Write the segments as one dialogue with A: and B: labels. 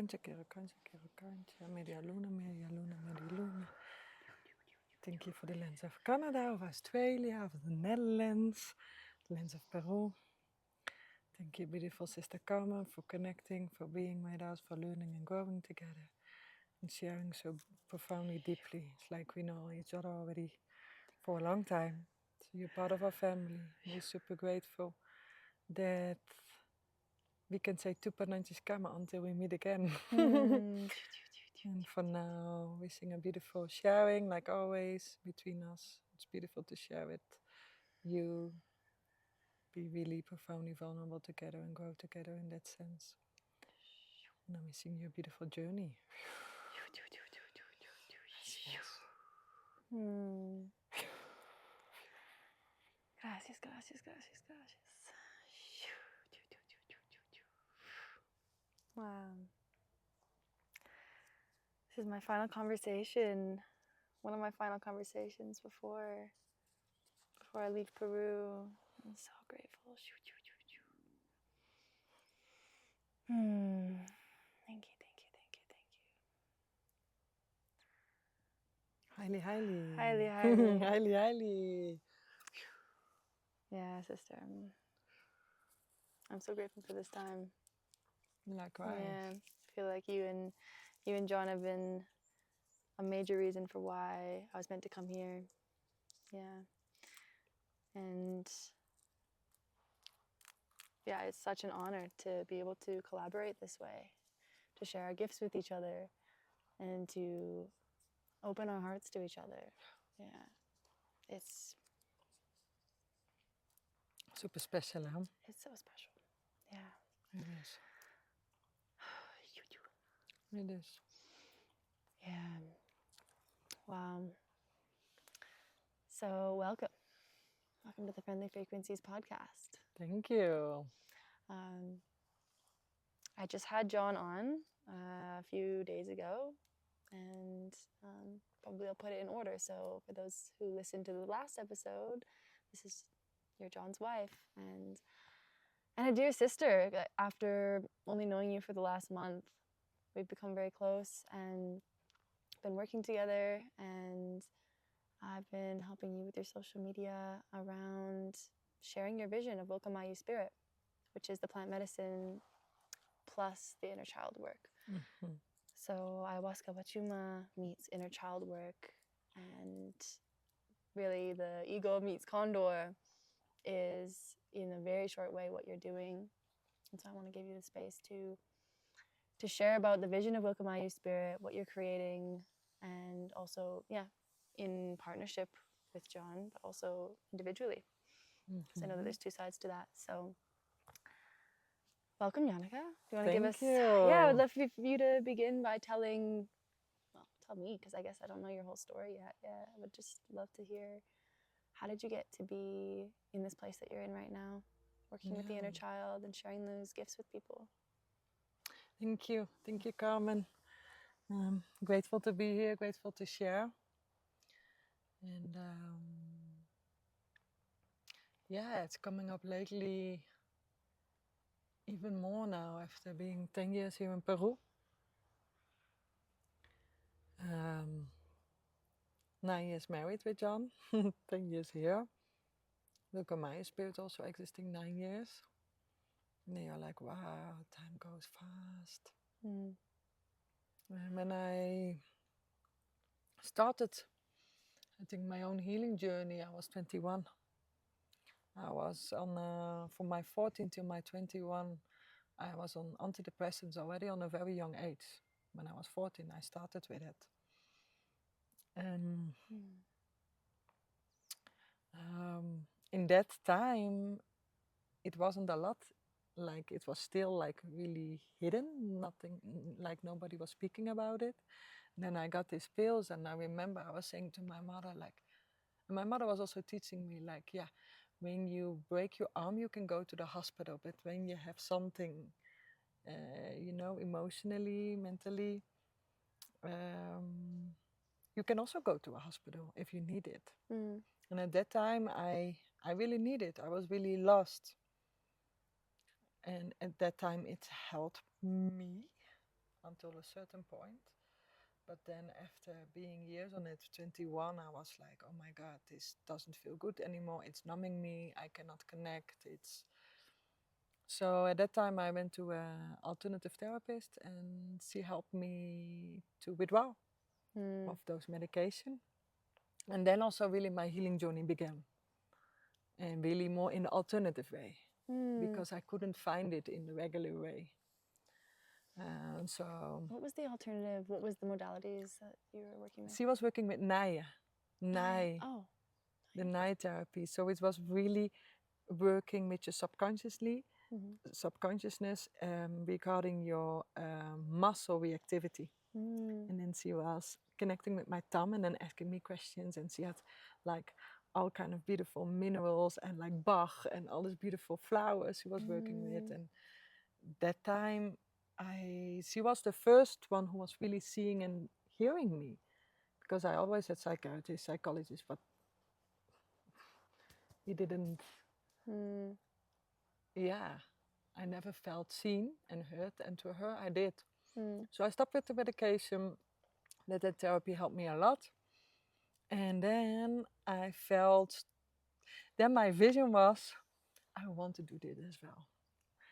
A: Killanka, Media Luna. Thank you for the lens of Canada, of Australia, of the Netherlands, the lens of Peru. Thank you, beautiful sister Carmen, for connecting, for being with us, for learning and growing together, and sharing so profoundly deeply. It's like we know each other already for a long time. So you're part of our family. We're super grateful that we can say tupananchis kama until we meet again. And for now, wishing a beautiful sharing, like always, between us. It's beautiful to share with you, be really profoundly vulnerable together and grow together in that sense. And I'm wishing you a beautiful journey.
B: Gracias. Wow. This is my final conversation. One of my final conversations before I leave Peru. I'm so grateful. Thank you.
A: Highly.
B: Yeah, sister. I'm so grateful for this time.
A: Likewise.
B: Yeah, I feel like you and Jhon have been a major reason for why I was meant to come here. Yeah. And yeah, it's such an honor to be able to collaborate this way, to share our gifts with each other, and to open our hearts to each other. Yeah. It's
A: super special, huh?
B: It's so special. Yeah.
A: It is. It is.
B: Yeah. Wow. So welcome to the Friendly Frequencies podcast.
A: Thank you.
B: I just had Jhon on a few days ago, and probably I'll put it in order. So for those who listened to the last episode, this is your Jhn's wife and a dear sister. After only knowing you for the last month, we've become very close and been working together, and I've been helping you with your social media around sharing your vision of Willkamayu Spirit, which is the plant medicine plus the inner child work.
A: Mm-hmm.
B: So ayahuasca wachuma meets inner child work, and really the ego meets condor is in a very short way what you're doing. And so I want to give you the space to share about the vision of Willkamayu Spirit, what you're creating, and also, in partnership with Jhon, but also individually. Because I know that there's two sides to that. So welcome, Janneke. Do you want to give us...
A: Thank you.
B: Yeah, I would love for you to begin by tell me, because I guess I don't know your whole story yet. Yeah, I would just love to hear, how did you get to be in this place that you're in right now, working with the inner child and sharing those gifts with people?
A: Thank you, Carmen. Grateful to be here, grateful to share. And it's coming up lately even more now after being 10 years here in Peru. 9 years married with Jhon, 10 years here. Willkamayu Spirit also existing 9 years. And then you're like, wow, time goes fast. And when I started, I think, my own healing journey, I was 21. I was on, from my 14 to my 21, I was on antidepressants already on a very young age. When I was 14, I started with it. And in that time, it wasn't a lot. Like, it was still like really hidden, nothing, like nobody was speaking about it. And then I got these pills, and I remember I was saying to my mother, like, and my mother was also teaching me, like, when you break your arm, you can go to the hospital, but when you have something, emotionally, mentally, you can also go to a hospital if you need it. And at that time, I really needed it. I was really lost. And at that time, it helped me until a certain point. But then after being years on it, 21, I was like, oh my God, this doesn't feel good anymore. It's numbing me. I cannot connect. So at that time I went to an alternative therapist and she helped me to withdraw of those medication. And then also really my healing journey began. And really more in the alternative way. Because I couldn't find it in the regular way. So
B: What was the alternative? What was the modalities that you were working with?
A: she was working with Naya.
B: Oh.
A: The Naya therapy. So it was really working with your subconsciousness regarding your muscle reactivity. And then she was connecting with my thumb and then asking me questions, and she had like all kind of beautiful minerals and like Bach and all these beautiful flowers she was working with. And that time she was the first one who was really seeing and hearing me, because I always had psychiatrists, psychologists, but he didn't. I never felt seen and heard, and to her I did. So I stopped with the medication. That therapy helped me a lot. And then I felt, then my vision was, I want to do this as well.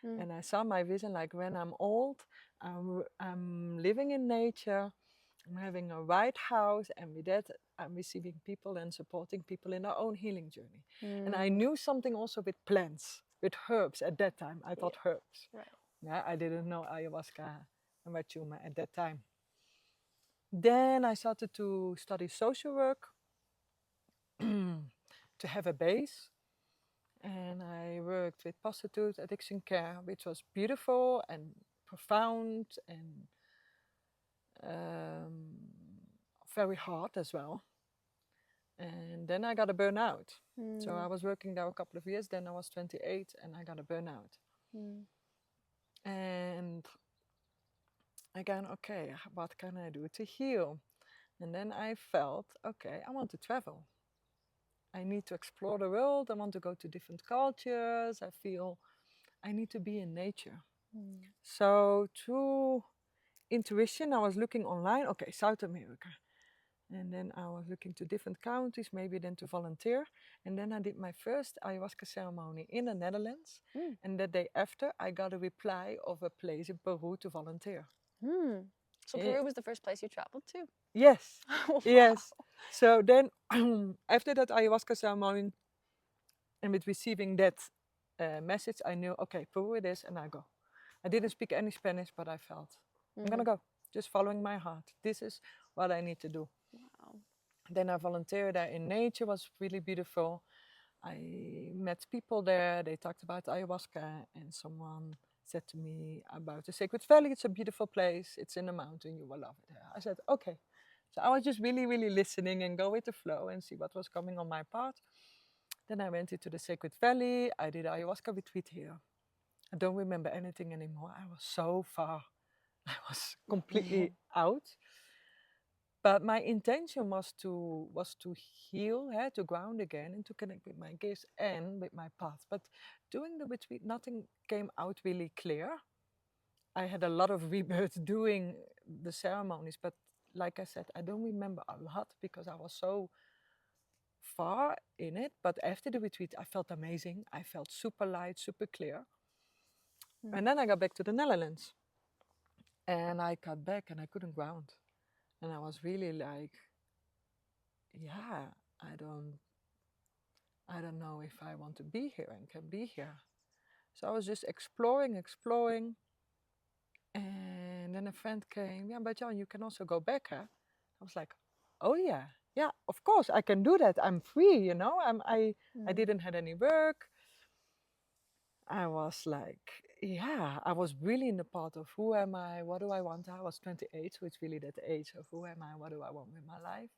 A: And I saw my vision like when I'm old, I'm living in nature, I'm having a white house, and with that I'm receiving people and supporting people in their own healing journey. And I knew something also with plants, with herbs at that time. I thought herbs.
B: Right.
A: Yeah, I didn't know ayahuasca and wachuma at that time. Then I started to study social work to have a base. And I worked with prostitute addiction care, which was beautiful and profound and very hard as well. And then I got a burnout. So I was working there a couple of years. Then I was 28 and I got a burnout. And again, okay, what can I do to heal? And then I felt, okay, I want to travel. I need to explore the world. I want to go to different cultures. I feel I need to be in nature. So through intuition, I was looking online, okay, South America. And then I was looking to different countries, maybe then to volunteer. And then I did my first ayahuasca ceremony in the Netherlands. And the day after, I got a reply of a place in Peru to volunteer.
B: So Peru was the first place you traveled to?
A: Yes.
B: Wow.
A: Yes. So then after that ayahuasca ceremony and with receiving that message, I knew, okay, Peru it is, and I go. I didn't speak any Spanish, but I felt, I'm gonna go, just following my heart. This is what I need to do.
B: Wow.
A: Then I volunteered there in nature, was really beautiful. I met people there, they talked about ayahuasca, and someone said to me about the Sacred Valley. It's a beautiful place, it's in the mountain, you will love it there. I said, okay. So I was just really, really listening and go with the flow and see what was coming on my path. Then I went into the Sacred Valley, I did ayahuasca retreat here. I don't remember anything anymore. I was so far. I was completely out. But my intention was to heal, to ground again, and to connect with my gifts and with my path. But doing the retreat, nothing came out really clear. I had a lot of rebirth doing the ceremonies, but like I said, I don't remember a lot because I was so far in it. But after the retreat, I felt amazing. I felt super light, super clear. And then I got back to the Netherlands. And I got back and I couldn't ground. And I was really like, yeah, I don't know if I want to be here and can be here. So I was just exploring. And then a friend came, yeah, but Jhon, you can also go back, huh? I was like, oh yeah, of course I can do that. I'm free, you know. I didn't have any work. I was like, yeah, I was really in the part of who am I, what do I want? I was 28, so it's really that age of who am I, what do I want with my life?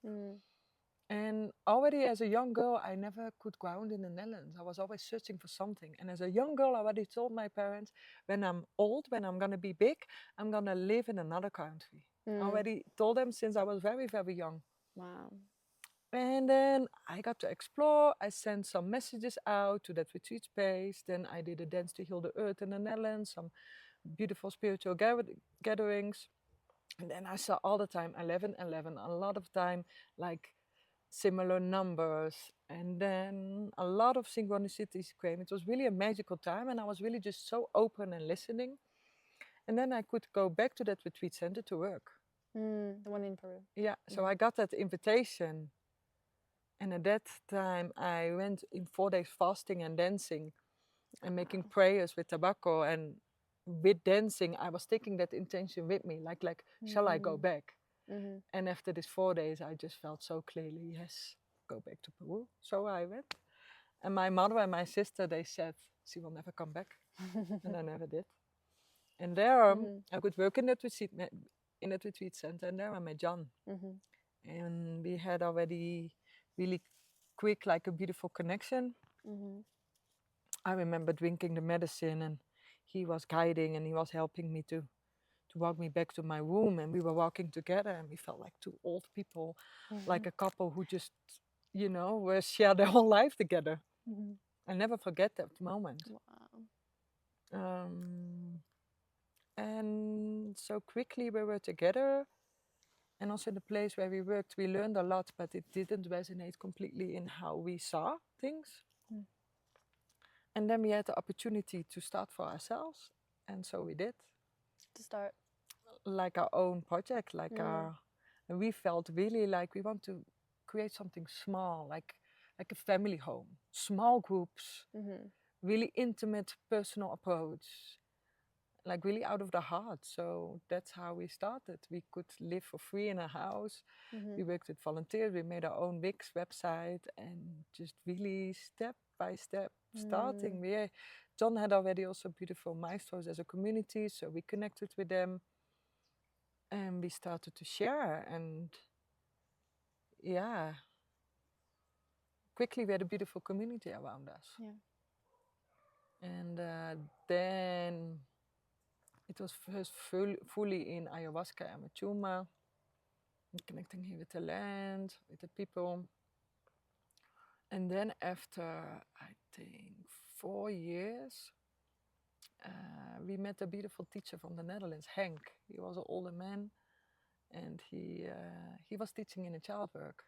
A: And already as a young girl, I never could ground in the Netherlands. I was always searching for something. And as a young girl, I already told my parents, when I'm old, when I'm going to be big, I'm going to live in another country. I already told them since I was very, very young.
B: Wow.
A: And then I got to explore. I sent some messages out to that retreat space. Then I did a dance to heal the earth in the Netherlands, some beautiful spiritual gatherings. And then I saw all the time 11, 11, a lot of time like similar numbers. And then a lot of synchronicities came. It was really a magical time, and I was really just so open and listening. And then I could go back to that retreat center to work.
B: The one in Peru.
A: Yeah, so I got that invitation. And at that time, I went in 4 days fasting and dancing and making prayers with tobacco. And with dancing, I was taking that intention with me, like, shall I go back? And after these 4 days, I just felt so clearly, yes, go back to Peru. So I went. And my mother and my sister, they said, she will never come back. And I never did. And there, I could work in that retreat center. And there I met Jhon. And we had already really quick, like a beautiful connection. I remember drinking the medicine, and he was guiding, and he was helping me to walk me back to my room. And we were walking together, and we felt like two old people, like a couple who just, were share their whole life together. I'll never forget that moment.
B: Wow.
A: And so quickly we were together. And also in the place where we worked, we learned a lot, but it didn't resonate completely in how we saw things. And then we had the opportunity to start for ourselves. And so we did.
B: To start?
A: Like our own project, and we felt really like we want to create something small, like a family home, small groups, really intimate, personal approach, like really out of the heart. So that's how we started. We could live for free in a house. We worked with volunteers. We made our own Wix website, and just really step by step starting. Jhon had already also beautiful maestros as a community, so we connected with them, and we started to share. And quickly we had a beautiful community around us. And then it was first fully in ayahuasca and machuma, and connecting here with the land, with the people. And then after, I think, 4 years, we met a beautiful teacher from the Netherlands, Henk. He was an older man, and he was teaching in a child work.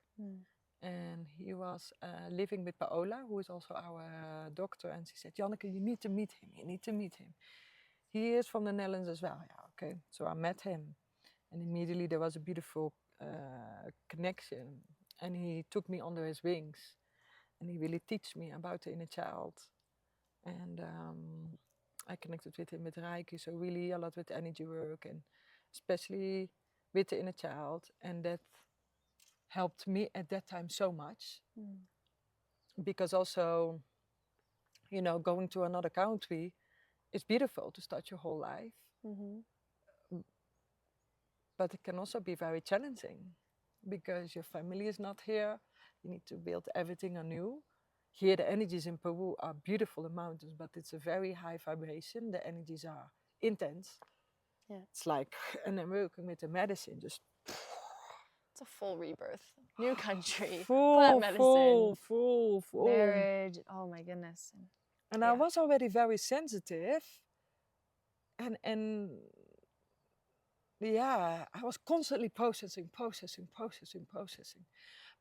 A: And he was living with Paola, who is also our doctor. And she said, Janneke, you need to meet him. You need to meet him. He is from the Netherlands as well. Yeah, okay. So I met him. And immediately there was a beautiful connection. And he took me under his wings. And he really taught me about the inner child. And I connected with him with Reiki. So really a lot with energy work, and especially with the inner child. And that helped me at that time so much, because also, going to another country is beautiful to start your whole life, but it can also be very challenging because your family is not here. You need to build everything anew. Here the energies in Peru are beautiful in mountains, but it's a very high vibration. The energies are intense. It's like, and then working with the medicine, just
B: it's a full rebirth. New country,
A: full,
B: plant medicine,
A: full.
B: Marriage. Oh my goodness.
A: And I was already very sensitive. And I was constantly processing.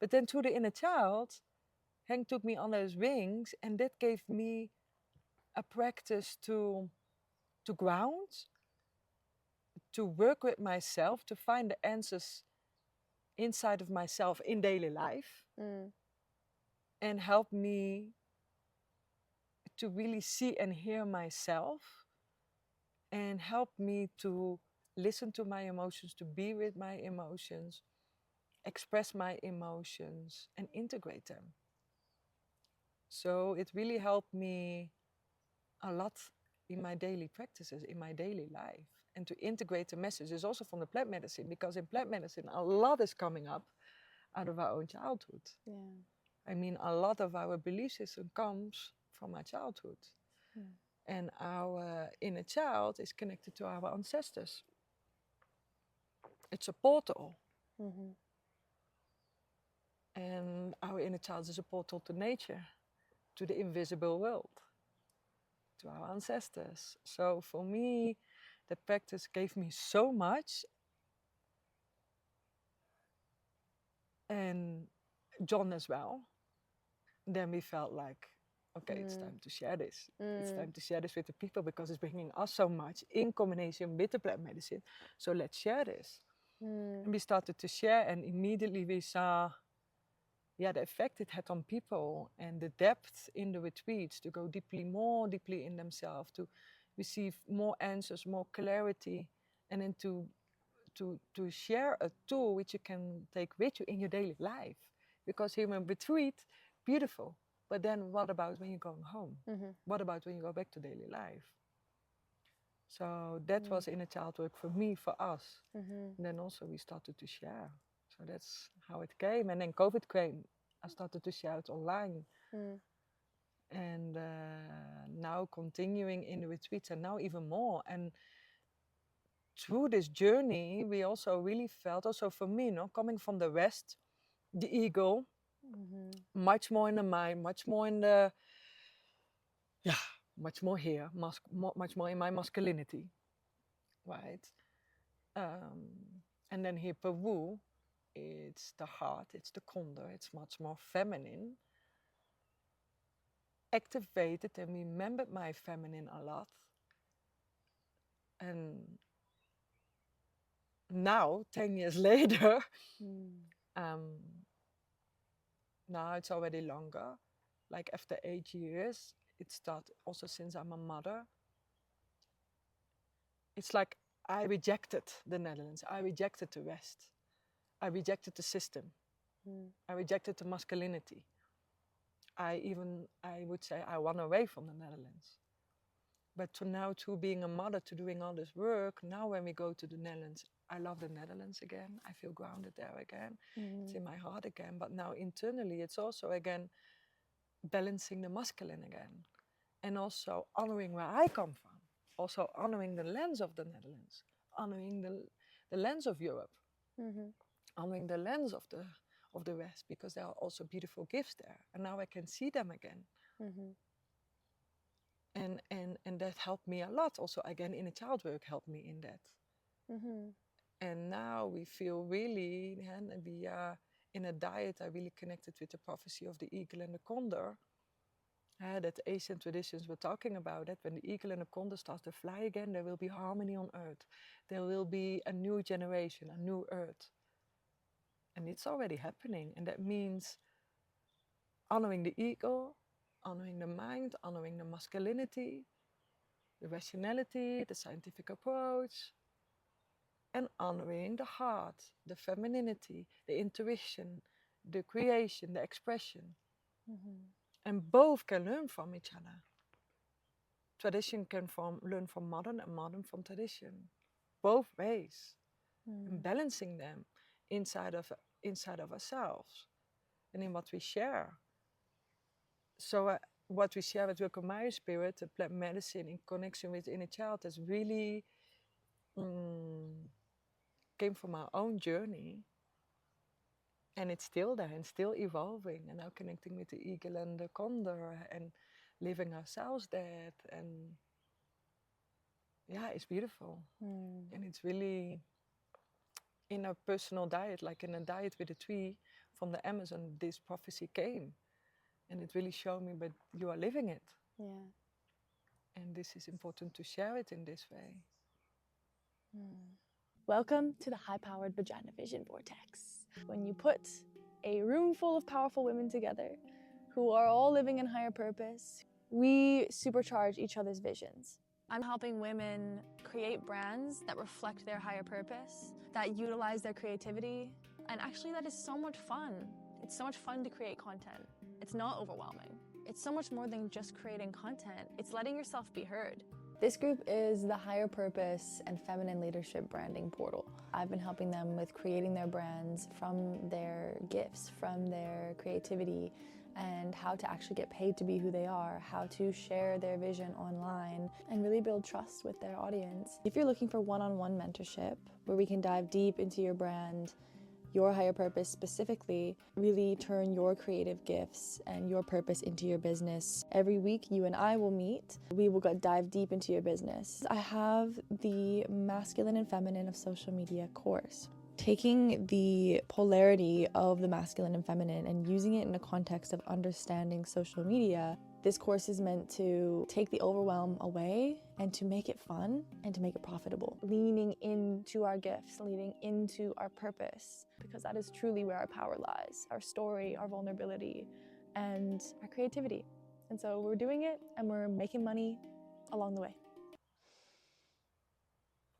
A: But then through the inner child, Henk took me under his wings, and that gave me a practice to ground, to work with myself, to find the answers inside of myself in daily life, and help me to really see and hear myself, and help me to listen to my emotions, to be with my emotions, express my emotions, and integrate them. So it really helped me a lot in my daily practices, in my daily life, and to integrate the messages also from the plant medicine, because in plant medicine a lot is coming up out of our own childhood. I mean, a lot of our belief system comes from our childhood. And our inner child is connected to our ancestors. It's a portal. And our inner child is a portal to nature, to the invisible world, to our ancestors. So for me, the practice gave me so much, and Jhon as well. Then we felt like, okay, it's time to share this. It's time to share this with the people because it's bringing us so much in combination with the plant medicine. So let's share this. And we started to share, and immediately we saw, the effect it had on people and the depth in the retreats to go more deeply in themselves, to receive more answers, more clarity, and then to share a tool which you can take with you in your daily life. Because here in retreat, beautiful. But then what about when you're going home? What about when you go back to daily life? So that was inner child work for me, for us. And then also we started to share. So that's how it came. And then COVID came. I started to share it online. And now continuing in the retreats, and now even more. And through this journey, we also really felt, also for me, coming from the West, the ego, much more in the mind, much more in the, much more here, much more in my masculinity, right? And then here, Peru, it's the heart, it's the condor, it's much more feminine. Activated and remembered my feminine a lot. And now, 10 years later, now it's already longer, like after 8 years, it started also since I'm a mother. It's like I rejected the Netherlands, I rejected the West, I rejected the system, I rejected the masculinity. I would say I run away from the Netherlands. But to being a mother, to doing all this work, now when we go to the Netherlands, I love the Netherlands again. I feel grounded there again. It's in my heart again. But now internally, it's also again balancing the masculine again. And also honoring where I come from. Also honoring the lens of the Netherlands. Honoring the lens of Europe. Honoring the lens of the West. Because there are also beautiful gifts there. And now I can see them again. And that helped me a lot. Also, again, inner child work helped me in that. And now we feel really, and we are in a diet, I really connected with the prophecy of the eagle and the condor. That Asian traditions were talking about that when the eagle and the condor start to fly again, there will be harmony on earth. There will be a new generation, a new earth. And it's already happening. And that means honoring the eagle, honoring the mind, honoring the masculinity, the rationality, the scientific approach, and honoring the heart, the femininity, the intuition, the creation, the expression. And both can learn from each other. Tradition can learn from modern and modern from tradition. Both ways. And balancing them inside of ourselves and in what we share. So what we share with Willkamayu Spirit, the plant medicine in connection with inner child, has really came from our own journey. And it's still there and still evolving. And now connecting with the eagle and the condor and living ourselves that. And it's beautiful. And it's really in a personal diet, like in a diet with a tree from the Amazon, this prophecy came. And it really showed me, but you are living it.
B: Yeah.
A: And this is important to share it in this way.
B: Welcome to the high-powered vagina vision vortex. When you put a room full of powerful women together who are all living in higher purpose, we supercharge each other's visions. I'm helping women create brands that reflect their higher purpose, that utilize their creativity, and actually that is so much fun. It's so much fun to create content. It's not overwhelming. It's so much more than just creating content. It's letting yourself be heard. This group is the Higher Purpose and Feminine Leadership Branding Portal. I've been helping them with creating their brands from their gifts, from their creativity, and how to actually get paid to be who they are, how to share their vision online, and really build trust with their audience. If you're looking for one-on-one mentorship, where we can dive deep into your brand, your higher purpose specifically, really turn your creative gifts and your purpose into your business. Every week you and I will meet. We will dive deep into your business. I have the Masculine and Feminine of Social Media course. taking the polarity of the masculine and feminine and using it in the context of understanding social media. This course is meant to take the overwhelm away and to make it fun and to make it profitable. Leaning into our gifts, leaning into our purpose, because that is truly where our power lies, our story, our vulnerability, and our creativity. And so we're doing it and we're making money along the way.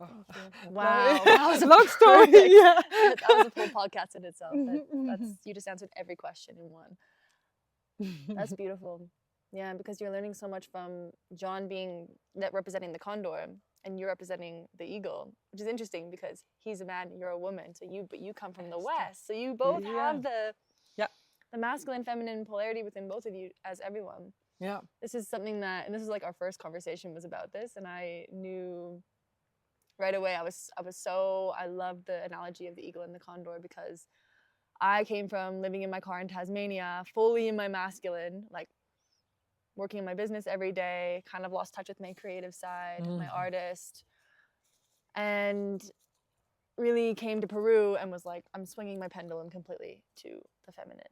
A: Oh.
B: Wow, that was a
A: long story.
B: perfect,
A: Yeah.
B: that was a full podcast in itself. That's you just answered every question in one. That's beautiful. Yeah, because you're learning so much from Jhon being that representing the condor, and you're representing the eagle, which is interesting because he's a man, you're a woman. So you come from the West, so you both have the masculine, feminine polarity within both of you, as everyone.
A: Yeah.
B: This is something that, and this is like our first conversation was about this, and I knew right away. I love the analogy of the eagle and the condor because I came from living in my car in Tasmania, fully in my masculine, like working in my business every day, kind of lost touch with my creative side, my artist, and really came to Peru and was like, I'm swinging my pendulum completely to the feminine.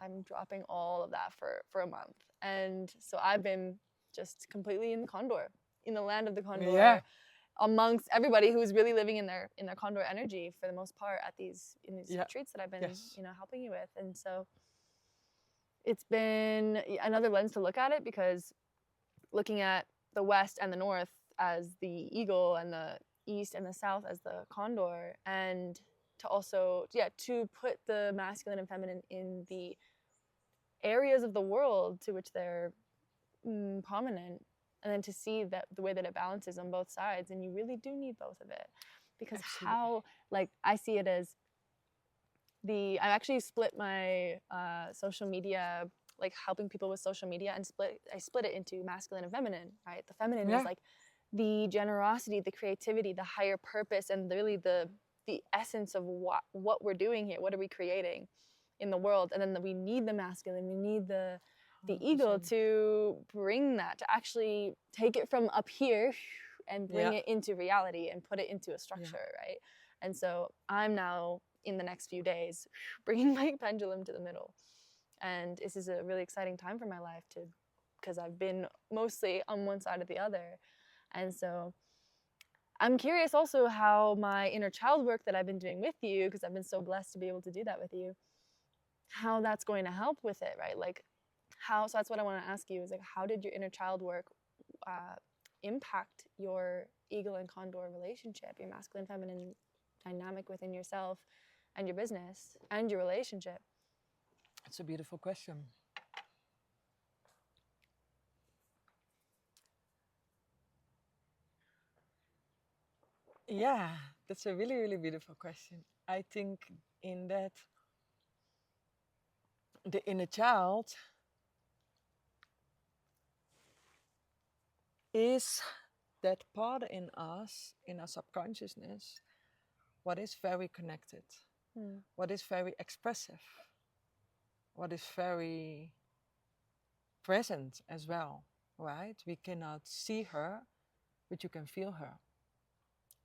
B: I'm dropping all of that for a month. And so I've been just completely in the condor, in the land of the condor, amongst everybody who's really living in their condor energy for the most part in these retreats that I've been helping you with. And so it's been another lens to look at it, because looking at the West and the North as the eagle and the East and the South as the condor, and to also to put the masculine and feminine in the areas of the world to which they're prominent, and then to see that the way that it balances on both sides. And you really do need both of it, because I see it as I actually split my social media, like helping people with social media, and I split it into masculine and feminine, right? The feminine is like the generosity, the creativity, the higher purpose, and really the essence of what we're doing here. What are we creating in the world? And then we need the masculine, we need the eagle to bring that, to actually take it from up here and bring it into reality and put it into a structure, right? And so I'm now, in the next few days, bringing my pendulum to the middle. And this is a really exciting time for my life, because I've been mostly on one side or the other. And so I'm curious also how my inner child work that I've been doing with you, because I've been so blessed to be able to do that with you, how that's going to help with it, right? Like so that's what I want to ask you, is like, how did your inner child work impact your eagle and condor relationship, your masculine feminine dynamic within yourself and your business and your relationship?
A: It's a beautiful question. Yeah, that's a really, really beautiful question. I think in that the inner child is that part in us, in our subconsciousness, what is very connected, what is very expressive, what is very present as well, right? We cannot see her, but you can feel her.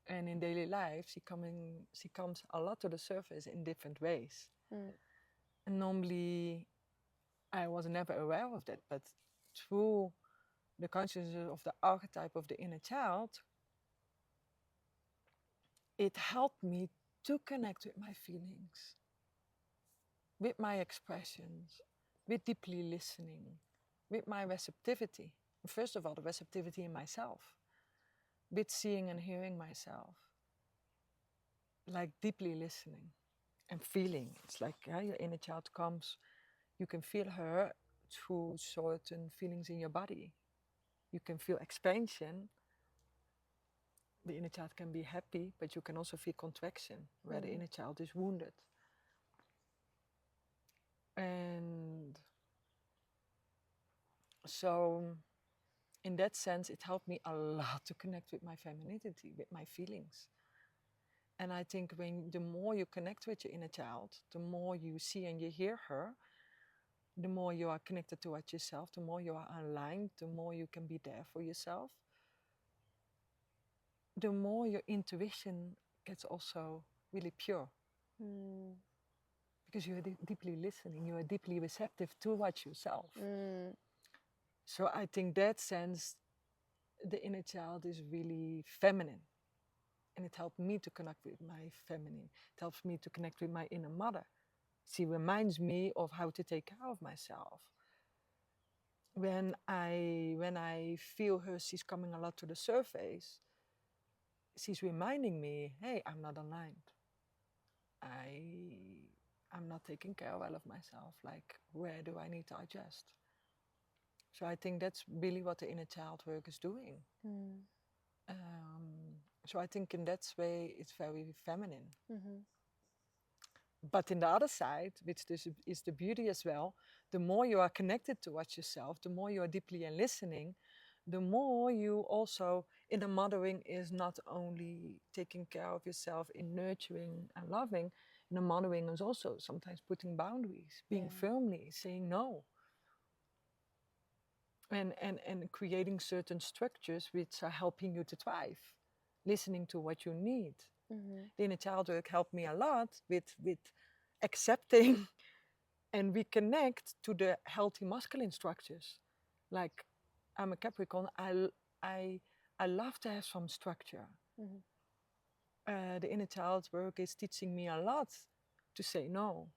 A: And in daily life, she comes a lot to the surface in different ways. And normally, I was never aware of that, but through the consciousness of the archetype of the inner child, it helped me to connect with my feelings, with my expressions, with deeply listening, with my receptivity. First of all, the receptivity in myself, with seeing and hearing myself, like deeply listening and feeling. It's like your inner child comes, you can feel her through certain feelings in your body. You can feel expansion. The inner child can be happy, but you can also feel contraction, where the inner child is wounded. And so in that sense, it helped me a lot to connect with my femininity, with my feelings. And I think the more you connect with your inner child, the more you see and you hear her, the more you are connected towards yourself, the more you are aligned, the more you can be there for yourself, the more your intuition gets also really pure. Because you are deeply listening, you are deeply receptive towards yourself. So I think that sense, the inner child is really feminine. And it helped me to connect with my feminine. It helps me to connect with my inner mother. She reminds me of how to take care of myself. When I feel her, she's coming a lot to the surface. She's reminding me, hey, I'm not aligned. I'm not taking care well of myself. Like, where do I need to adjust? So I think that's really what the inner child work is doing. So I think in that way, it's very feminine. But in the other side, which is the beauty as well, the more you are connected towards yourself, the more you are deeply in listening, the more you also, inner mothering is not only taking care of yourself in nurturing and loving, inner mothering is also sometimes putting boundaries, being firmly, saying no. And creating certain structures which are helping you to thrive, listening to what you need. The inner child work helped me a lot with accepting and reconnect to the healthy masculine structures. Like, I'm a Capricorn, I love to have some structure. The inner child work is teaching me a lot to say no,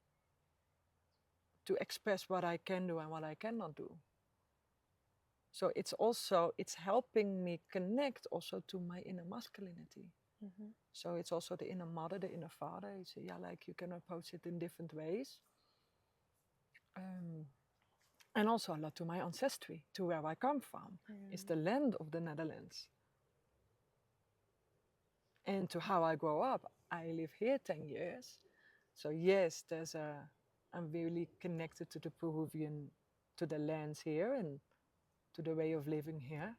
A: to express what I can do and what I cannot do. So it's helping me connect also to my inner masculinity. So it's also the inner mother, the inner father. It's, like, you can approach it in different ways. And also a lot to my ancestry, to where I come from. It's the land of the Netherlands. And to how I grow up. I live here 10 years. So yes, I'm really connected to the Peruvian, to the lands here and to the way of living here.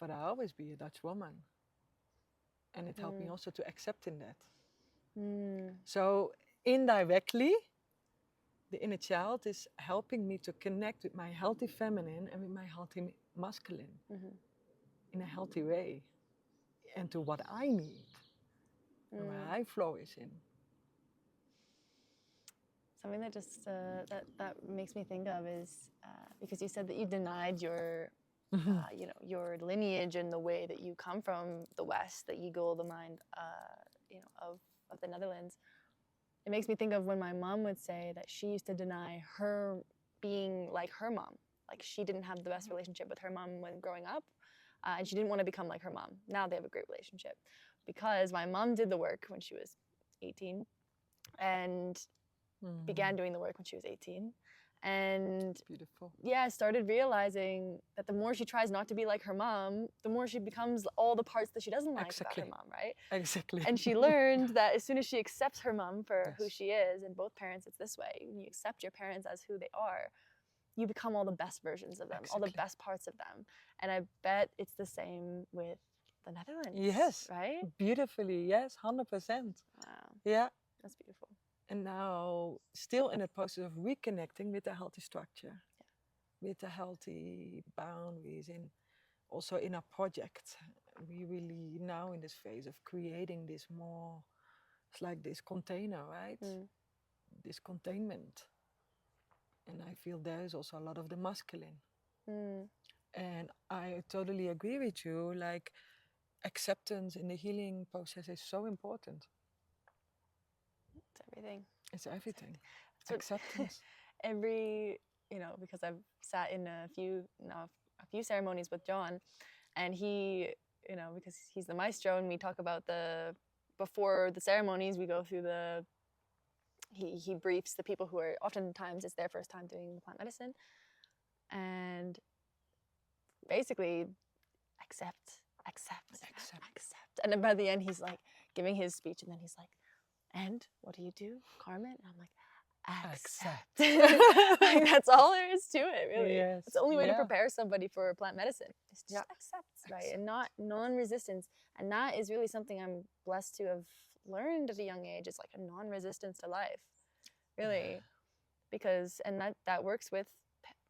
A: But I'll always be a Dutch woman. And it helped me also to accept in that. So indirectly, the inner child is helping me to connect with my healthy feminine and with my healthy masculine in a healthy way, and to what I need and where I flourish in.
B: Something that just that makes me think of is because you said that you denied your your lineage and the way that you come from the West, the eagle, the mind, of the Netherlands. It makes me think of when my mom would say that she used to deny her being like her mom. Like, she didn't have the best relationship with her mom when growing up, and she didn't want to become like her mom. Now they have a great relationship because my mom did the work when she was 18 and began doing the work when she was 18. And
A: beautiful.
B: Yeah, started realizing that the more she tries not to be like her mom, the more she becomes all the parts that she doesn't like about her mom, right?
A: Exactly.
B: And she learned that as soon as she accepts her mom for who she is, and both parents, it's this way, when you accept your parents as who they are, you become all the best versions of them, all the best parts of them. And I bet it's the same with the Netherlands.
A: Yes.
B: Right?
A: Beautifully, yes, 100%.
B: Wow.
A: Yeah.
B: That's beautiful.
A: And now, still in the process of reconnecting with a healthy structure, with the healthy boundaries, and also in our project, we really now in this phase of creating this more, it's like this container, right? This containment. And I feel there is also a lot of the masculine. And I totally agree with you, like, acceptance in the healing process is so important.
B: It's everything.
A: It's everything. Acceptance.
B: Because I've sat in a few ceremonies with Jhon, and he, because he's the maestro, and we talk about before the ceremonies, we go through he briefs the people who are, oftentimes it's their first time doing plant medicine, and basically accept. And then by the end, he's like giving his speech, and then he's like, and what do you do, Carmen? And I'm like, accept. Like, that's all there is to it, really.
A: Yes.
B: It's the only way to prepare somebody for plant medicine. Is just accept, right? And not non-resistance. And that is really something I'm blessed to have learned at a young age. It's like a non-resistance to life, really. Because, and that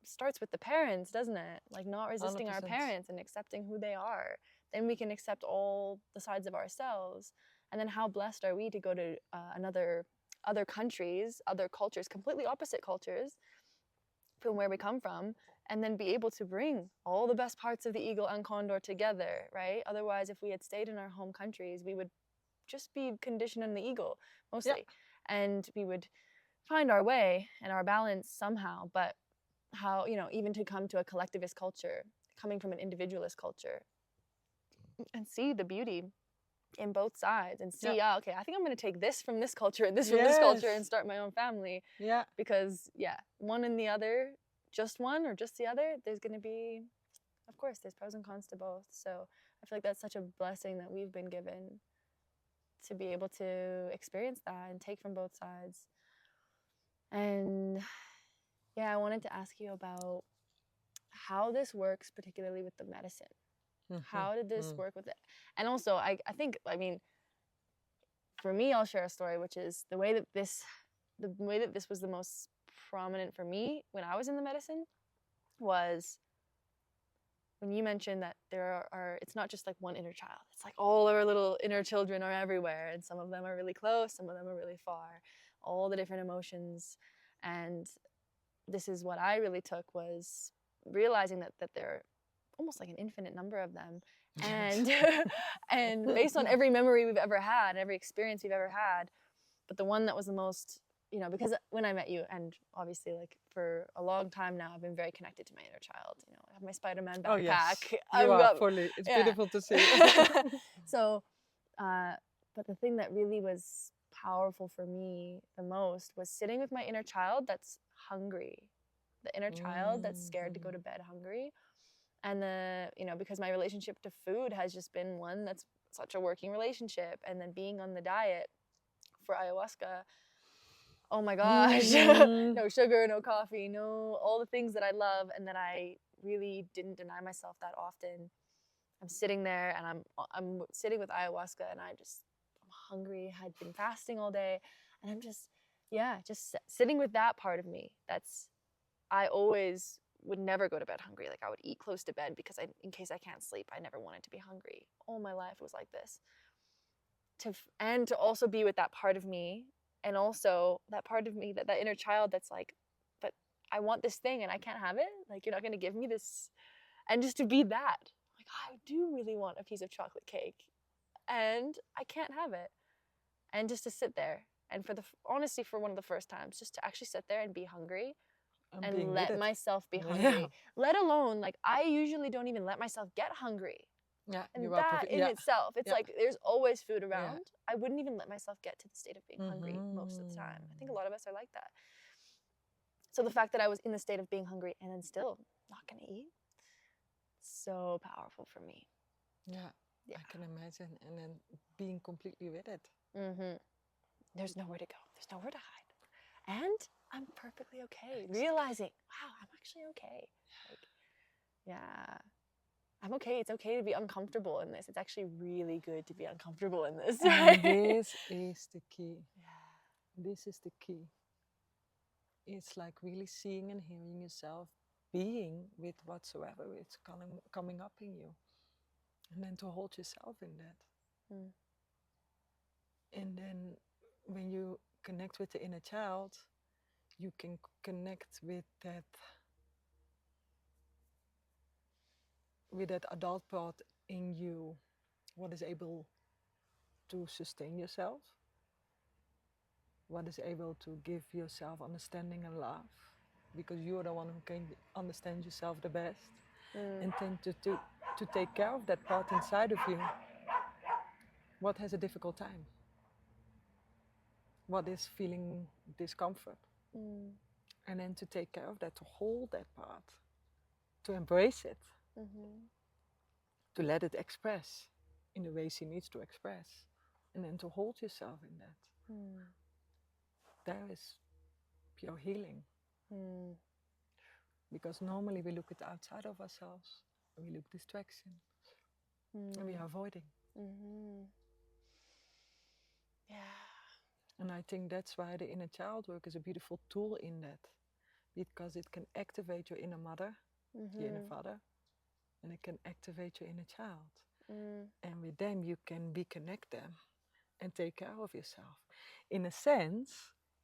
B: starts with the parents, doesn't it? Like, not resisting 100%. Our parents and accepting who they are. Then we can accept all the sides of ourselves. And then how blessed are we to go to another other countries, other cultures, completely opposite cultures from where we come from, and then be able to bring all the best parts of the eagle and condor together, right? Otherwise, if we had stayed in our home countries, we would just be conditioned on the eagle mostly, and we would find our way and our balance somehow. But how, you know, even to come to a collectivist culture, coming from an individualist culture, and see the beauty in both sides, and see, okay, I think I'm going to take this from this culture and this from this culture and start my own family. Because one and the other, just one or just the other, there's going to be, of course, there's pros and cons to both. So I feel like that's such a blessing that we've been given, to be able to experience that and take from both sides. And I wanted to ask you about how this works, particularly with the medicine. How did this work with it? And also, I think, I mean, for me, I'll share a story, which is the way that this was the most prominent for me when I was in the medicine was when you mentioned that there are, it's not just like one inner child. It's like all our little inner children are everywhere, and some of them are really close, some of them are really far, all the different emotions. And this is what I really took, was realizing that there are almost like an infinite number of them. And and based on every memory we've ever had, every experience we've ever had, but the one that was the most, you know, because when I met you, and obviously like for a long time now, I've been very connected to my inner child. You know, I have my Spider-Man backpack.
A: Oh yes, you are fully. It's beautiful to see.
B: So, but the thing that really was powerful for me the most was sitting with my inner child that's hungry, the inner child that's scared to go to bed hungry. And you know, because my relationship to food has just been one that's such a working relationship, and then being on the diet for ayahuasca, oh my gosh, no sugar, no coffee, no, all the things that I love and that I really didn't deny myself that often. I'm sitting there and I'm sitting with ayahuasca, and I'm hungry. I'd been fasting all day, and I'm just sitting with that part of me. I always would never go to bed hungry. Like I would eat close to bed because in case I can't sleep, I never wanted to be hungry. All my life was like this. To also be with that part of me, and also that part of me, that inner child that's like, but I want this thing and I can't have it. Like, you're not going to give me this. And just to be that, like, I do really want a piece of chocolate cake and I can't have it. And just to sit there, and honestly, for one of the first times, just to actually sit there and be hungry and let myself be hungry. Let alone, like, I usually don't even let myself get hungry. And that in itself, it's like there's always food around. I wouldn't even let myself get to the state of being hungry most of the time. I think a lot of us are like that. So the fact that I was in the state of being hungry and then still not gonna eat, so powerful for me.
A: I can imagine. And then being completely with it.
B: There's nowhere to go. There's nowhere to hide. And I'm perfectly okay. Realizing, wow, I'm actually okay. Like, I'm okay. It's okay to be uncomfortable in this. It's actually really good to be uncomfortable in this.
A: And this is the key. This is the key. It's like really seeing and hearing yourself, being with whatsoever it's coming up in you. And then to hold yourself in that. And then when you connect with the inner child, you can connect with that adult part in you, what is able to sustain yourself, what is able to give yourself understanding and love, because you're the one who can understand yourself the best, and then to take care of that part inside of you. What has a difficult time? What is feeling discomfort? And then to take care of that, to hold that part, to embrace it, to let it express in the ways he needs to express, and then to hold yourself in that. There is pure healing. Because normally we look at the outside of ourselves, and we look distraction, and we are avoiding. And I think that's why the inner child work is a beautiful tool in that, because it can activate your inner mother, your inner father, and it can activate your inner child. And with them you can reconnect them and take care of yourself. In a sense,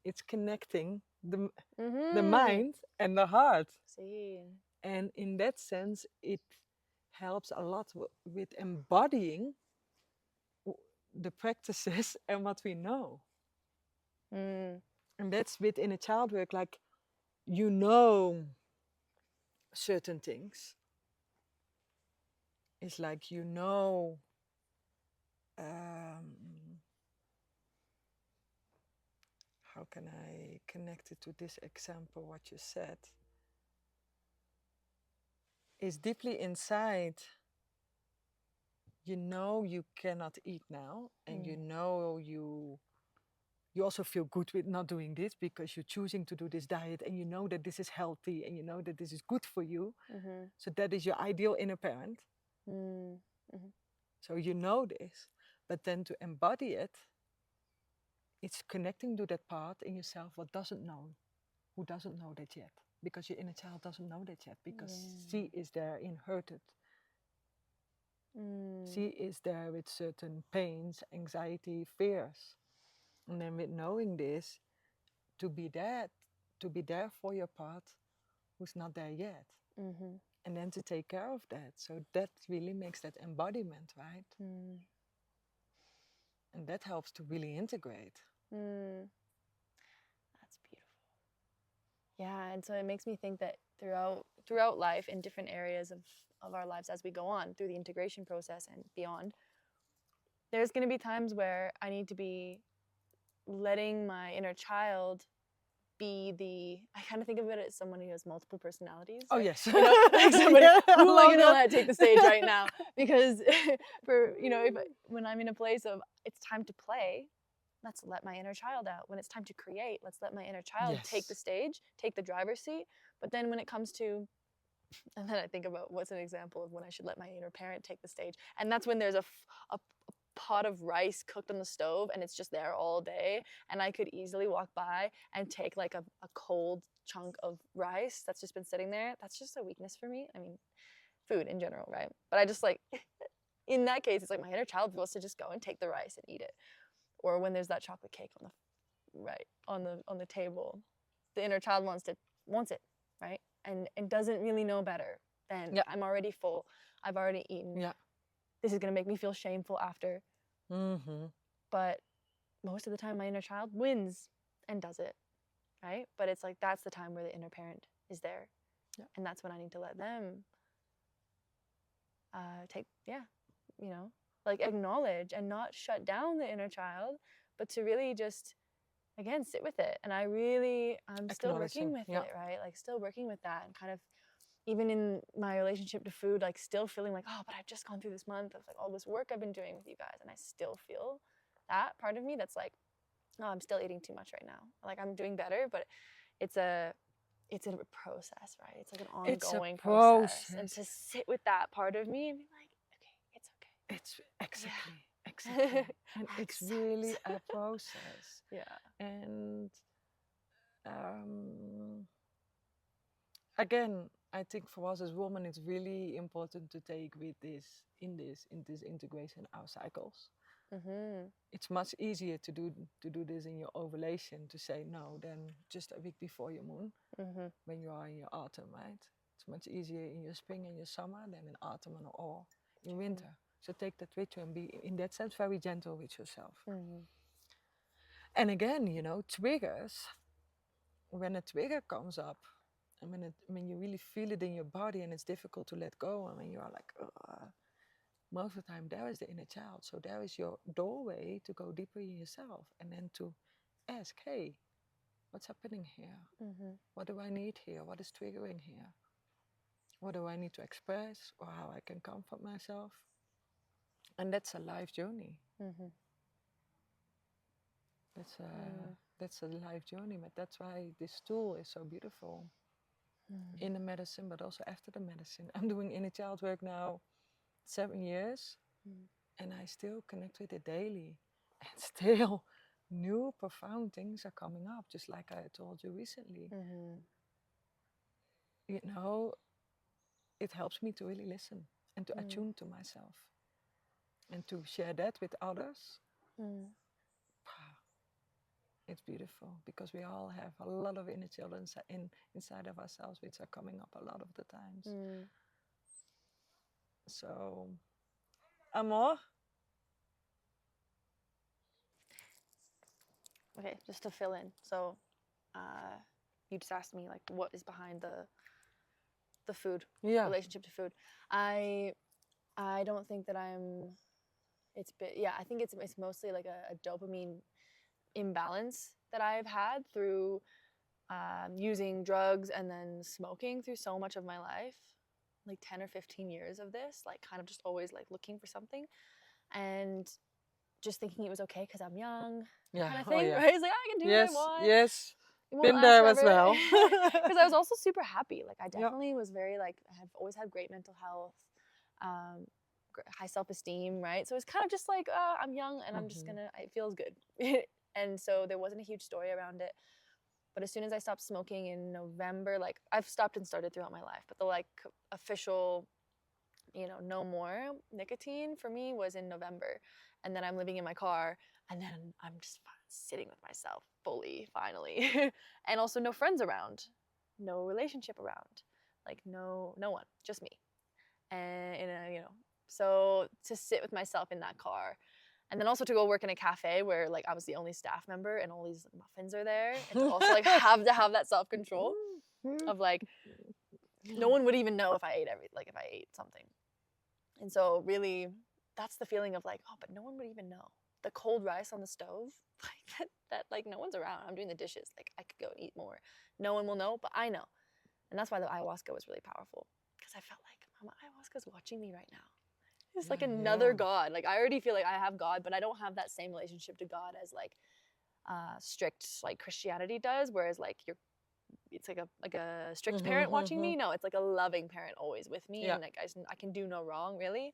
A: It's connecting the
B: Mm-hmm.
A: mind and the heart.
B: See.
A: And in that sense, it helps a lot with embodying the practices and what we know.
B: Mm.
A: And that's with inner child work, like you know certain things. It's like you know how can I connect it to this example, what you said? Is deeply inside, you know you cannot eat now, and you know you also feel good with not doing this because you're choosing to do this diet, and you know that this is healthy, and you know that this is good for you.
B: Mm-hmm.
A: So that is your ideal inner parent.
B: Mm-hmm.
A: So you know this, but then to embody it, it's connecting to that part in yourself what doesn't know, who doesn't know that yet, because your inner child doesn't know that yet, because she is there inherited. She is there with certain pains, anxiety, fears. And then with knowing this, to be there for your part who's not there yet.
B: Mm-hmm.
A: And then to take care of that. So that really makes that embodiment, right?
B: Mm.
A: And that helps to really integrate.
B: Mm. That's beautiful. Yeah, and so it makes me think that throughout life, in different areas of our lives as we go on through the integration process and beyond, there's going to be times where I need to be letting my inner child be I kind of think of it as someone who has multiple personalities.
A: Oh,
B: right?
A: yes.
B: You know, like somebody,
A: Yeah,
B: who am I going to
A: that.
B: let take the stage right now? Because when I'm in a place of it's time to play, let's let my inner child out. When it's time to create, let's let my inner child take the
A: Yes.
B: stage, take the driver's seat. But then when it comes to, and then I think about what's an example of when I should let my inner parent take the stage. And that's when there's a pot of rice cooked on the stove and it's just there all day. And I could easily walk by and take like a cold chunk of rice that's just been sitting there. That's just a weakness for me. I mean, food in general, right? But I just like, in that case, it's like my inner child wants to just go and take the rice and eat it. Or when there's that chocolate cake on the table, the inner child wants it, right? And doesn't really know better than I'm already full, I've already eaten.
A: Yeah.
B: This is gonna make me feel shameful after.
A: Mm-hmm.
B: But most of the time, my inner child wins and does it, right? But it's like that's the time where the inner parent is there, and that's when I need to let them like acknowledge and not shut down the inner child, but to really just again sit with it. And I'm still working with it, right? Like still working with that, and kind of even in my relationship to food, like still feeling like, oh, but I've just gone through this month of like all this work I've been doing with you guys, and I still feel that part of me that's like, oh, I'm still eating too much right now. Like I'm doing better, but it's a process, right? It's like an ongoing process. And to sit with that part of me and be like, okay, it's okay.
A: It's exactly. And it's really a process.
B: Yeah.
A: And again, I think for us as women, it's really important to take with this integration our cycles. Mm-hmm. It's much easier to do this in your ovulation, to say no, than just a week before your moon, when you are in your autumn, right? It's much easier in your spring and your summer than in autumn or in winter. So take that with you and be, in that sense, very gentle with yourself. And again, triggers. When a trigger comes up, and when you really feel it in your body and it's difficult to let go, and when you are like, most of the time there is the inner child. So there is your doorway to go deeper in yourself, and then to ask, hey, what's happening here? What do I need here? What is triggering here? What do I need to express, or how I can comfort myself? And that's a life journey. That's a life journey, but that's why this tool is so beautiful. In the medicine, but also after the medicine. I'm doing inner child work now 7 years, and I still connect with it daily, and still new profound things are coming up, just like I told you recently. It helps me to really listen and to attune to myself, and to share that with others. It's beautiful because we all have a lot of inner children inside of ourselves, which are coming up a lot of the times. So, amor.
B: Okay, just to fill in. So, you just asked me like what is behind the food relationship to food. I don't think that I'm. I think it's mostly like a dopamine imbalance that I've had through using drugs and then smoking through so much of my life, like 10 or 15 years of this, like kind of just always like looking for something and just thinking it was okay because I'm young, kind of thing, right? It's like I can do what I want.
A: Yes, been there as well.
B: Because I was also super happy. Like I definitely was very like I have always had great mental health, high self-esteem, right? So it's kind of just like I'm young and I'm just gonna. It feels good, and so there wasn't a huge story around it. But as soon as I stopped smoking in November, like I've stopped and started throughout my life, but the like official, no more nicotine for me was in November. And then I'm living in my car and then I'm just sitting with myself fully, finally. And also no friends around, no relationship around, like no one, just me. And so to sit with myself in that car and then also to go work in a cafe where like I was the only staff member and all these muffins are there, and to also like have that self-control of like no one would even know if I ate something. And so really that's the feeling of like, oh, but no one would even know. The cold rice on the stove, like that like no one's around. I'm doing the dishes. Like I could go and eat more. No one will know, but I know. And that's why the ayahuasca was really powerful. Because I felt like, Mama, ayahuasca's watching me right now. It's like another God. Like I already feel like I have God, but I don't have that same relationship to God as like strict like Christianity does. Whereas like it's like a strict parent watching me. No, it's like a loving parent always with me, and like I can do no wrong really.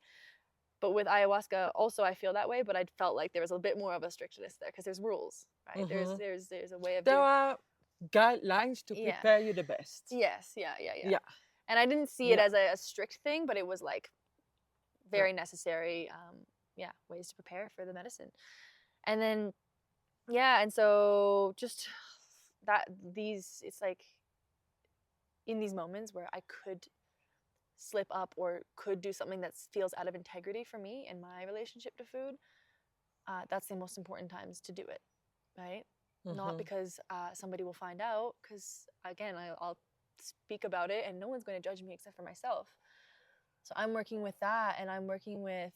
B: But with ayahuasca, also I feel that way. But I felt like there was a bit more of a strictness there because there's rules, right? There's a way of
A: there are guidelines to prepare you the best.
B: Yes, yeah. And I didn't see it as a strict thing, but it was like very necessary. Ways to prepare for the medicine, and then and so just it's like in these moments where I could slip up or could do something that feels out of integrity for me in my relationship to food, that's the most important times to do it, right? Not because somebody will find out, because again I'll speak about it and no one's going to judge me except for myself. So I'm working with that, and I'm working with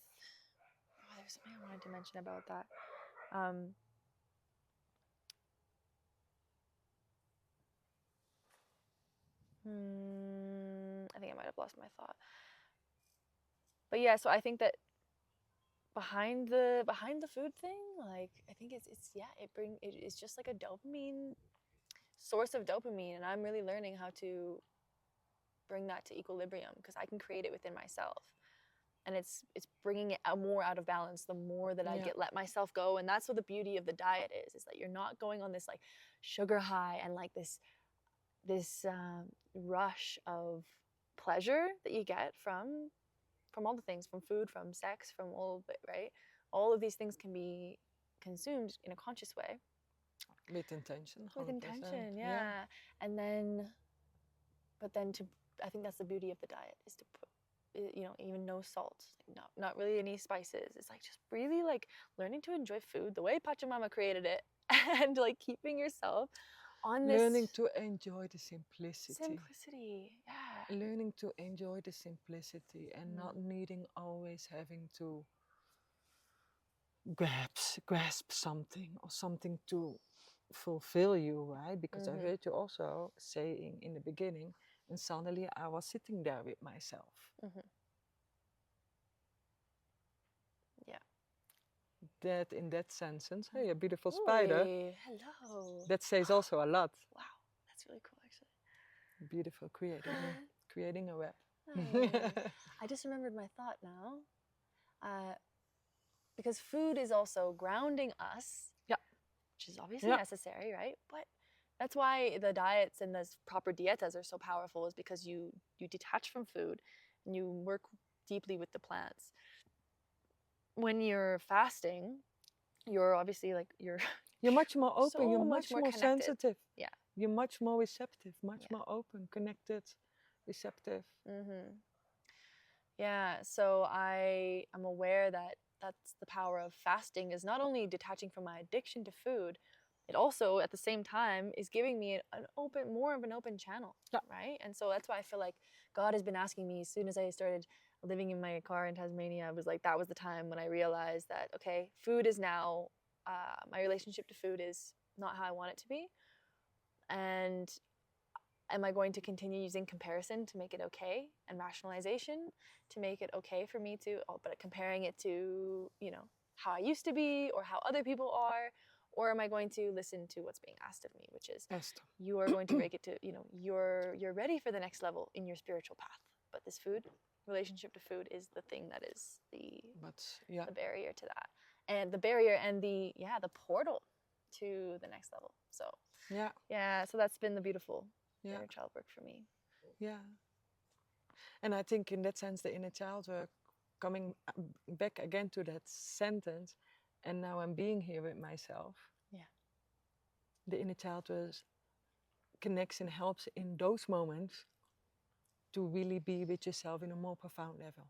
B: there's something I wanted to mention about that. I think I might have lost my thought. But yeah, so I think that behind the food thing, like I think it's just like a dopamine source of dopamine, and I'm really learning how to bring that to equilibrium because I can create it within myself. And it's bringing it more out of balance the more that I let myself go. And that's what the beauty of the diet is that you're not going on this like sugar high and like this rush of pleasure that you get from all the things, from food, from sex, from all of it, right? All of these things can be consumed in a conscious way.
A: With intention. 100%.
B: With intention, yeah. And then, I think that's the beauty of the diet, is to put, even no salt, not really any spices. It's like just really like learning to enjoy food the way Pachamama created it, and like keeping yourself on this.
A: Learning to enjoy the simplicity.
B: Simplicity, yeah.
A: Learning to enjoy the simplicity and not needing always having to grasp something or something to fulfill you, right? Because I heard you also saying in the beginning, and suddenly I was sitting there with myself.
B: Yeah.
A: That in that sentence, hey, a beautiful spider.
B: Hello.
A: That says also a lot.
B: Wow, that's really cool, actually.
A: Beautiful creating a web.
B: I just remembered my thought now. Because food is also grounding us.
A: Yeah.
B: Which is obviously necessary, right? But that's why the diets and the proper dietas are so powerful, is because you detach from food and you work deeply with the plants. When you're fasting, you're obviously like you're
A: You're much more open.
B: So
A: You're
B: much
A: much
B: more
A: more
B: connected.
A: sensitive.
B: Yeah.
A: You're much more receptive, much
B: Yeah.
A: more open, connected, receptive.
B: Yeah, so I am aware that that's the power of fasting, is not only detaching from my addiction to food, it also at the same time is giving me more of an open channel,
A: Yeah.
B: right? And so that's why I feel like God has been asking me as soon as I started living in my car in Tasmania. I was like, that was the time when I realized that, okay, food is now, my relationship to food is not how I want it to be. And am I going to continue using comparison to make it okay, and rationalization to make it okay for me to, but comparing it to, how I used to be or how other people are? Or am I going to listen to what's being asked of me, which is you are going to break it to, you're ready for the next level in your spiritual path. But this food, relationship to food, is the thing that is the barrier to that. And the barrier and the portal to the next level. So so that's been the beautiful inner child work for me.
A: Yeah. And I think in that sense, the inner child work, coming back again to that sentence, and now I'm being here with myself.
B: Yeah.
A: The inner child work connects and helps in those moments to really be with yourself in a more profound level.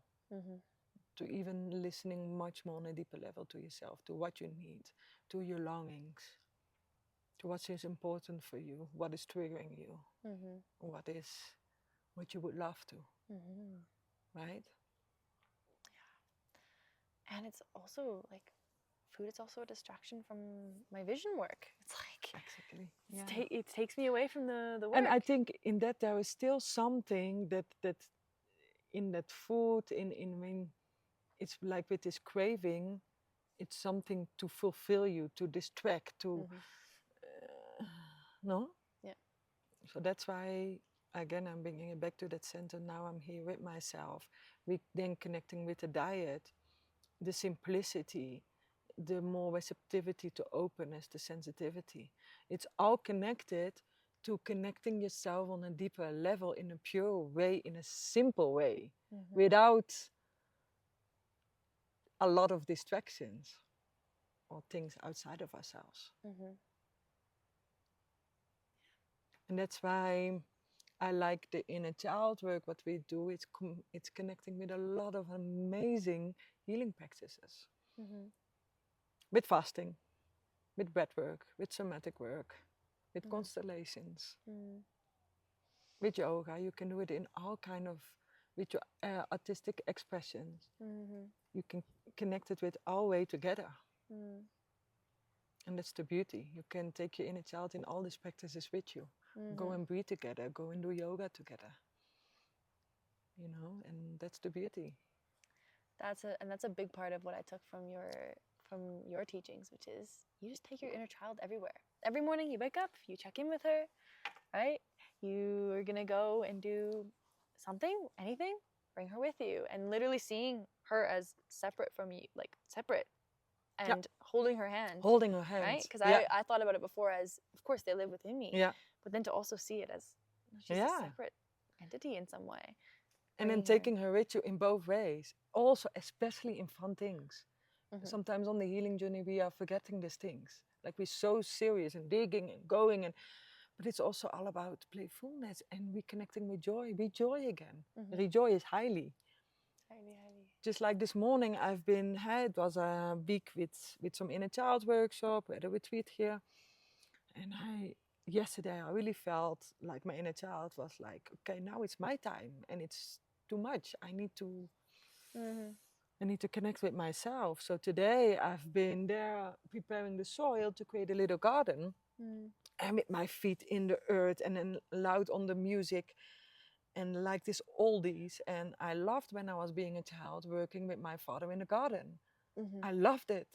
A: To even listening much more on a deeper level to yourself, to what you need, to your longings, to what is important for you, what is triggering you, what you would love to, right?
B: Yeah. And it's also like food is also a distraction from my vision work. It's like it takes me away from the work.
A: And I think in that there is still something that in that food, in when it's like with this craving, it's something to fulfill you, to distract, to no?
B: Yeah.
A: So that's why, again, I'm bringing it back to that center. Now I'm here with myself. Then connecting with the diet, the simplicity, the more receptivity to openness, the sensitivity. It's all connected to connecting yourself on a deeper level, in a pure way, in a simple way, without a lot of distractions or things outside of ourselves. And that's why I like the inner child work. What we do, it's connecting with a lot of amazing healing practices. With fasting, with breath work, with somatic work, with constellations, with yoga. You can do it in all kind of, with your artistic expressions. You can connect it with all way together. And that's the beauty. You can take your inner child in all these practices with you. Go and breathe together, go and do yoga together. And that's the beauty.
B: That's a big part of what I took from your teachings, which is you just take your inner child everywhere. Every morning you wake up, you check in with her, right? You are gonna go and do something, anything, bring her with you, and literally seeing her as separate from you, like separate, and holding her hand, right? Because I thought about it before as, of course, they live within me, but then to also see it as she's a separate entity in some way.
A: And then taking her with you in both ways, also especially in fun things. Sometimes on the healing journey we are forgetting these things, like we're so serious and digging and going, but it's also all about playfulness and reconnecting with joy. Be joy again. Rejoice highly. Just like this morning, it was a week with some inner child workshop, we had a retreat here, and yesterday I really felt like my inner child was like, okay, now it's my time, and it's too much. I need to connect with myself. So today I've been there preparing the soil to create a little garden, and with my feet in the earth, and then loud on the music, and like this oldies. And I loved when I was being a child working with my father in the garden. I loved it.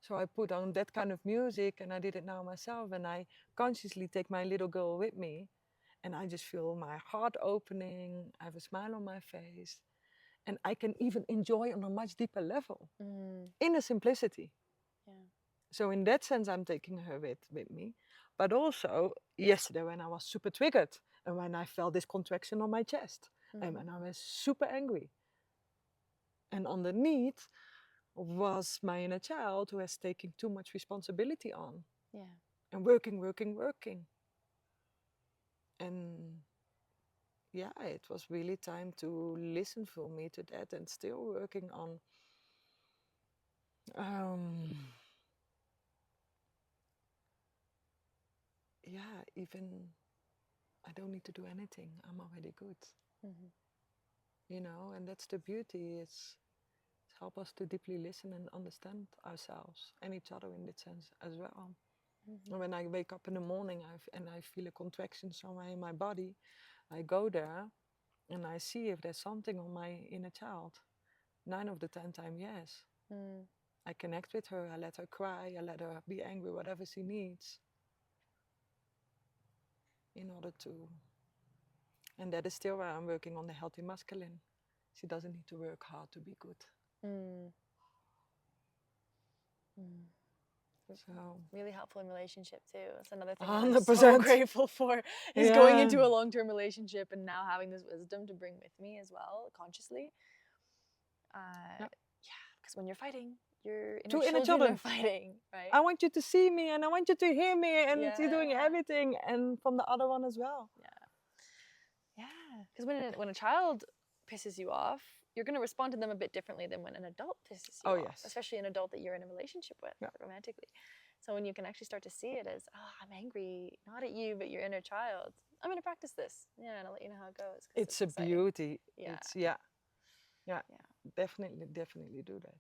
A: So I put on that kind of music, and I did it now myself, and I consciously take my little girl with me, and I just feel my heart opening. I have a smile on my face, and I can even enjoy on a much deeper level, in a simplicity. So in that sense, I'm taking her with me. But also yesterday when I was super triggered, and when I felt this contraction on my chest, and when I was super angry, and underneath was my inner child who has taken too much responsibility on.
B: Yeah.
A: and working. And yeah, it was really time to listen for me to that, and still working on yeah, even I don't need to do anything. I'm already good.
B: Mm-hmm.
A: You know, and that's the beauty. It's help us to deeply listen and understand ourselves and each other in that sense as well.
B: Mm-hmm.
A: And when I wake up in the morning and I feel a contraction somewhere in my body, I go there and I see if there's something on my inner child. 9 of the 10 times, yes.
B: Mm.
A: I connect with her, I let her cry, I let her be angry, whatever she needs, in order to. And that is still where I'm working on the healthy masculine. She doesn't need to work hard to be good.
B: Mm. Mm.
A: So
B: Really helpful in relationship too. That's another thing that I'm so
A: 100%.
B: grateful for, is going into a long-term relationship and now having this wisdom to bring with me as well, consciously. Yeah, because when you're fighting, your inner
A: Two inner
B: children are
A: children.
B: fighting, right?
A: I want you to see me and I want you to hear me, and
B: Yeah.
A: she's doing everything, and from the other one as well.
B: Yeah. Because when a child pisses you off, you're going to respond to them a bit differently than when an adult pisses you off,
A: Yes.
B: especially an adult that you're in a relationship with
A: Yeah.
B: romantically. So when you can actually start to see it as, oh, I'm angry, not at you, but your inner child. I'm going to practice this. Yeah, and I'll let you know how it goes.
A: It's a
B: exciting.
A: beauty.
B: Yeah.
A: It's definitely do that.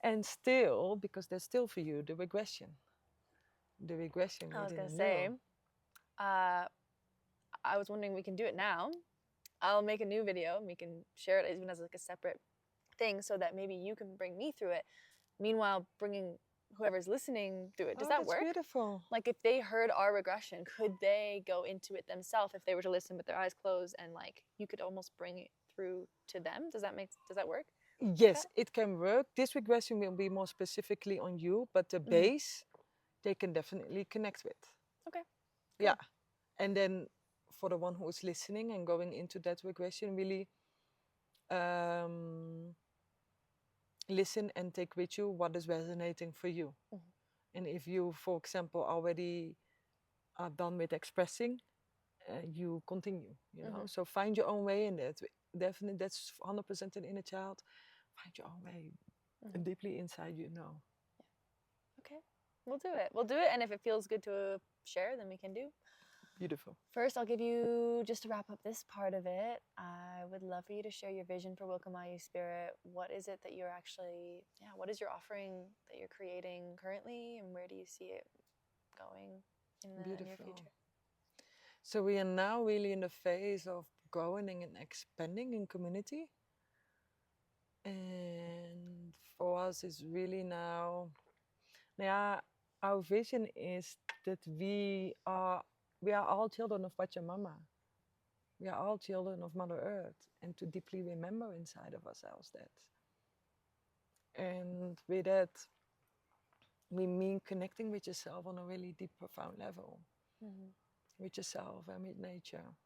A: And still, because there's still for you the regression. The regression
B: I was
A: within
B: going
A: the
B: to say,
A: neural.
B: I was wondering, we can do it now. I'll make a new video and we can share it even as like a separate thing so that maybe you can bring me through it. Meanwhile, bringing whoever's listening through it. Does that work?
A: Beautiful.
B: Like if they heard our regression, could they go into it themselves if they were to listen with their eyes closed, and like you could almost bring it through to them? Does that work?
A: Yes, it can work. This regression will be more specifically on you, but the base they can definitely connect with.
B: Okay.
A: Cool. Yeah. And then for the one who is listening and going into that regression, really listen and take with you what is resonating for you. And if you, for example, already are done with expressing, you continue, you know. So find your own way in that. Definitely, that's 100% an inner child. Find your own way deeply inside, you know.
B: Okay, we'll do it. We'll do it, and if it feels good to share, then we can do.
A: Beautiful.
B: First, I'll give you, just to wrap up this part of it, I would love for you to share your vision for Willkamayu Spirit. What is it that you're actually, what is your offering that you're creating currently, and where do you see it going in the near future?
A: So we are now really in the phase of growing and expanding in community. And for us, it's really now, our vision is that we are all children of Pachamama. We are all children of Mother Earth, and to deeply remember inside of ourselves that. And with that, we mean connecting with yourself on a really deep, profound level, with yourself and with nature.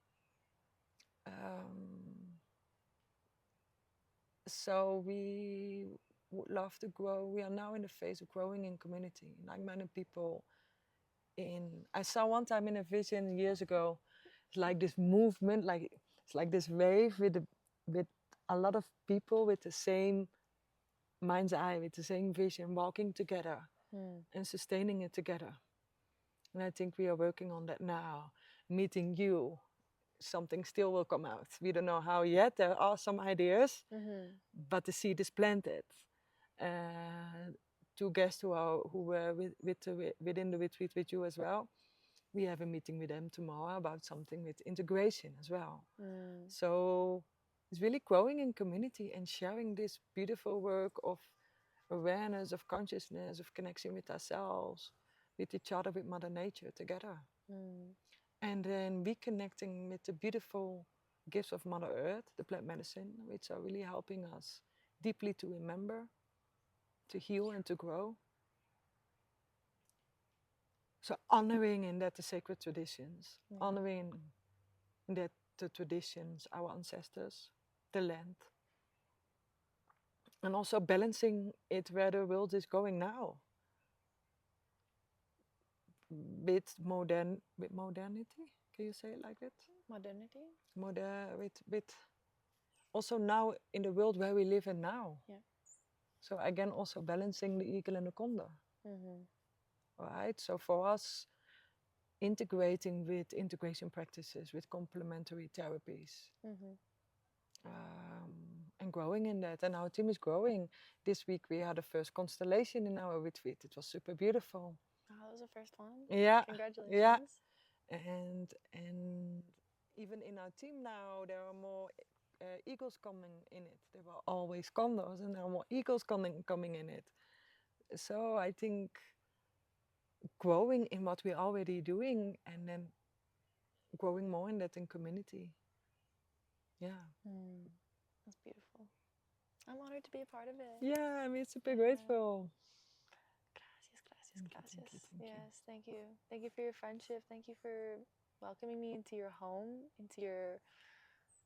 A: So we would love to grow. We are now in the phase of growing in community, like-minded people. I saw one time in a vision years ago, it's like this movement, it's like this wave with a lot of people with the same mind's eye, with the same vision, walking together and sustaining it together. And I think we are working on that now. Meeting you, something still will come out. We don't know how yet. There are some ideas, but the seed is planted. Two guests who were within the retreat with you as well. We have a meeting with them tomorrow about something with integration as well. So it's really growing in community and sharing this beautiful work of awareness, of consciousness, of connection with ourselves, with each other, with Mother Nature together. And then reconnecting with the beautiful gifts of Mother Earth, the plant medicine, which are really helping us deeply to remember, to heal and to grow. So honoring in that the sacred traditions, honoring in that the traditions, our ancestors, the land. And also balancing it where the world is going now. with modernity. Can you say it like that?
B: Modernity.
A: With also now in the world where we live in now.
B: Yeah.
A: So again, also balancing the eagle and the condor. Right. So for us, integrating with integration practices, with complementary therapies. And growing in that, and our team is growing. This week we had the first constellation in our retreat. It was super beautiful.
B: Oh, that was the first one?
A: Yeah.
B: Congratulations.
A: Yeah. And even in our team now, there are more eagles coming in it. There were always condors, and there are more eagles coming in it. So I think growing in what we're already doing, and then growing more in that in community. Yeah.
B: That's beautiful. I'm honored to be a part of it.
A: Yeah, I mean, super grateful.
B: Gracias. Yes, thank you. Thank you for your friendship. Thank you for welcoming me into your home, into your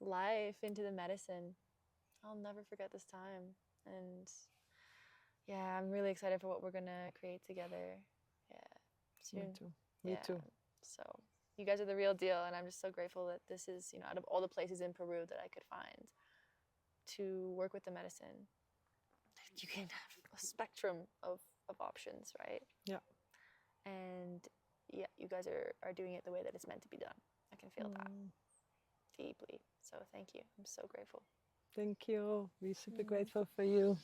B: life, into the medicine. I'll never forget this time. And yeah, I'm really excited for what we're gonna create together. Yeah, soon.
A: Me too. Me too.
B: So you guys are the real deal, and I'm just so grateful that this is, out of all the places in Peru that I could find to work with the medicine, you can have a spectrum of options, right?
A: Yeah.
B: And yeah, you guys are doing it the way that it's meant to be done. I can feel that deeply. So thank you. I'm so grateful.
A: Thank you. We're super grateful for you.